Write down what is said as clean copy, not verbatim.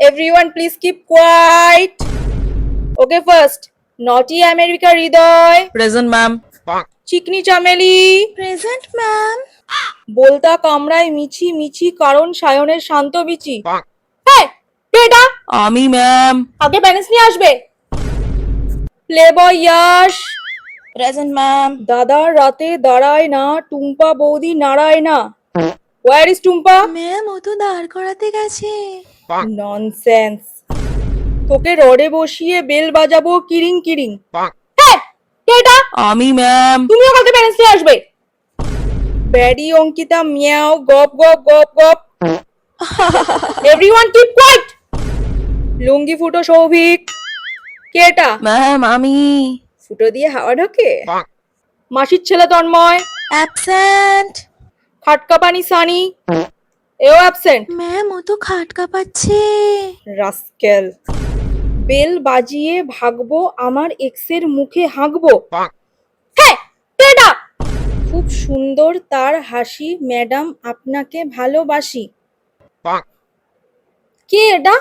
Everyone, please keep quiet. Okay, first. Naughty America Hriday. Present, ma'am. Chikni Chameli. Present, ma'am. বলতা কামড়ায় মিছি মিছি কারণ সায়নের শান্ত বিচি। হ্যাঁ, কে এটা? আমি, ma'am. আগে প্যারেন্টস নিয়ে আসবে। প্লেবয় ইয়াশ। Present, ma'am. দাদার রাতে দাঁড়ায় না, টুম্পা বৌদি নাড়ায় না। Where is Tumpa? ম্যাম ও তো দাঁড় করাতে গেছে। ননসেন্স। তোকে রডে বসিয়ে বেল বাজাবো কিরিং কিরিং। হ্যাঁ, কে এটা? আমি, ম্যাম। তুমিও কালকে প্যারেন্টস নিয়ে আসবে। ব্যাডি অঙ্কিতা মিয়াও গপ গপ গপ গপ। Everyone keep quiet. লুঙ্গি ফুটো সৌভিক। কে এটা? ম্যাম আমি। ফুটো দিয়ে হাওয়া ঢোকে। মাসির ছেলে তন্ময়। অ্যাবসেন্ট। খাটকা পানি সানি। এও অ্যাবসেন্ট। ম্যাম ও তো খাট কাঁপাচ্ছে। রাস্কেল। বেল বাজিয়ে ভাগবো আমার এক্সের মুখে হাঁকবো। হ্যাঁ, কে এটা? খুব সুন্দর তার হাসি, ম্যাডাম আপনাকে ভালোবাসি। কে এটা?